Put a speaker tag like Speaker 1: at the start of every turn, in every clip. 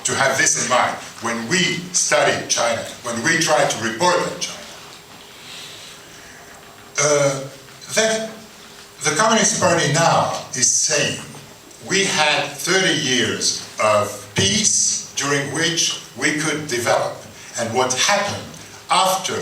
Speaker 1: to have this in mind when we study China, when we try to report on China. That the Communist Party now is saying we had 30 years of peace during which we could develop. And what happened after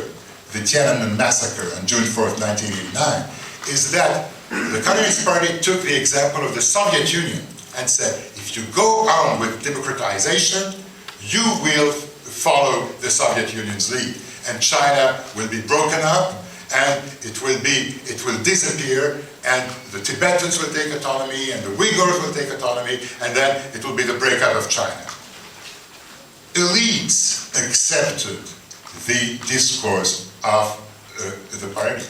Speaker 1: the Tiananmen massacre on June 4th, 1989, is that the Communist Party took the example of the Soviet Union and said, if you go on with democratization, you will follow the Soviet Union's lead. And China will be broken up, and it will disappear, and the Tibetans will take autonomy, and the Uyghurs will take autonomy, and then it will be the breakup of China. Elites accepted the discourse of the party.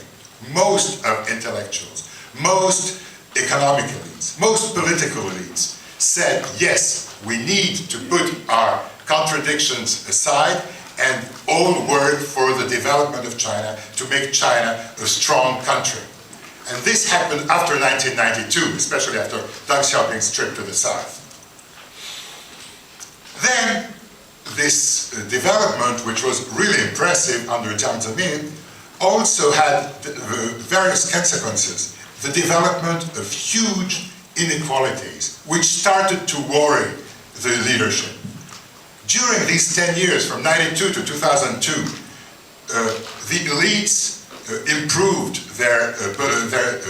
Speaker 1: Most of intellectuals, most economic elites, most political elites said, yes, we need to put our contradictions aside and all work for the development of China to make China a strong country. And this happened after 1992, especially after Deng Xiaoping's trip to the south. Then, this development, which was really impressive under Jiang Zemin, also had various consequences. The development of huge inequalities, which started to worry the leadership. During these 10 years, from 92 to 2002, the elites improved their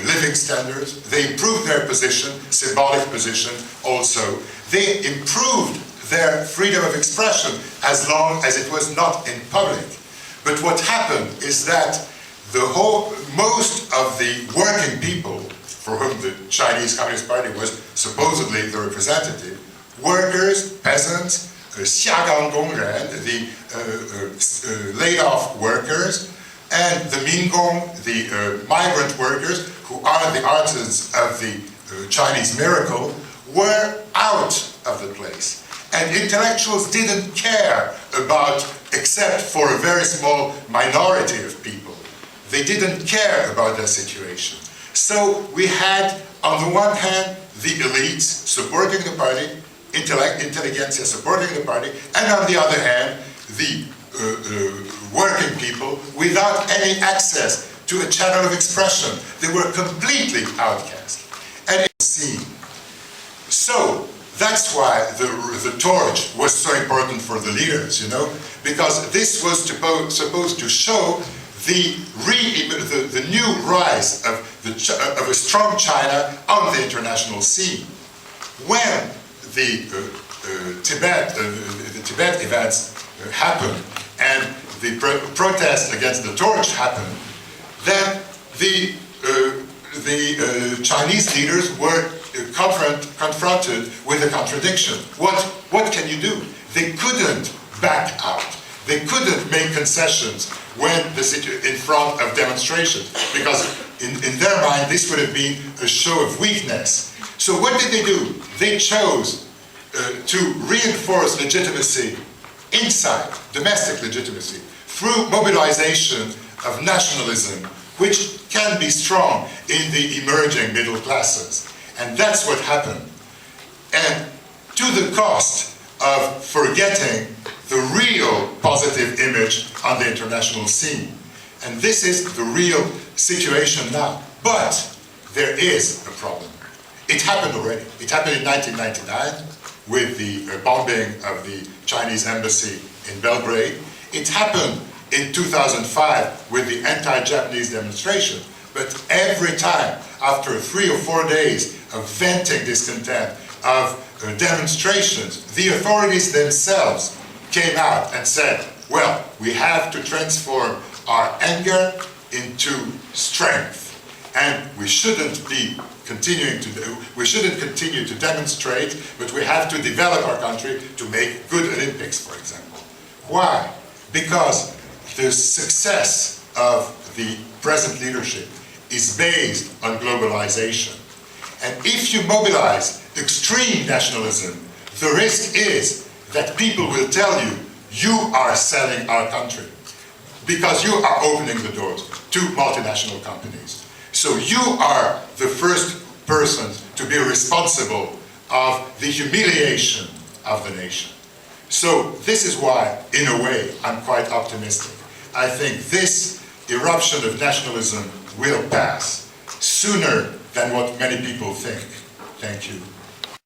Speaker 1: living standards, they improved their position, symbolic position also. They improved their freedom of expression as long as it was not in public. But what happened is that most of the working people for whom the Chinese Communist Party was supposedly the representative, workers, peasants, 下岗工人, the laid-off workers, and the Mingong, the migrant workers, who are the artisans of the Chinese miracle, were out of the place. And intellectuals didn't care about, except for a very small minority of people, they didn't care about their situation. So we had, on the one hand, the elites supporting the party, intelligentsia supporting the party, and on the other hand, the working people without any access to a channel of expression. They were completely outcast. And it's seen. So that's why the torch was so important for the leaders, you know, because this was supposed to show the new rise of a strong China on the international scene. When the Tibet events happened and the protest against the torch happened, then the Chinese leaders were confronted with a contradiction. What can you do? They couldn't back out. They couldn't make concessions when in front of demonstrations, because in their mind this would have been a show of weakness. So what did they do? They chose to reinforce legitimacy inside, domestic legitimacy, through mobilization of nationalism, which can be strong in the emerging middle classes. And that's what happened. And to the cost of forgetting the real positive image on the international scene. And this is the real situation now. But there is a problem. It happened already. It happened in 1999 with the bombing of the Chinese embassy in Belgrade. It happened in 2005 with the anti-Japanese demonstration. But every time, after 3 or 4 days of venting discontent, of demonstrations, the authorities themselves came out and said, well, we have to transform our anger into strength. And we shouldn't continue to demonstrate, but we have to develop our country to make good Olympics, for example. Why? Because the success of the present leadership is based on globalization. And if you mobilize extreme nationalism, the risk is that people will tell you, you are selling our country, because you are opening the doors to multinational companies. So you are the first person to be responsible of the humiliation of the nation. So this is why, in a way, I'm quite optimistic. I think this eruption of nationalism will pass sooner than what many people think. Thank you.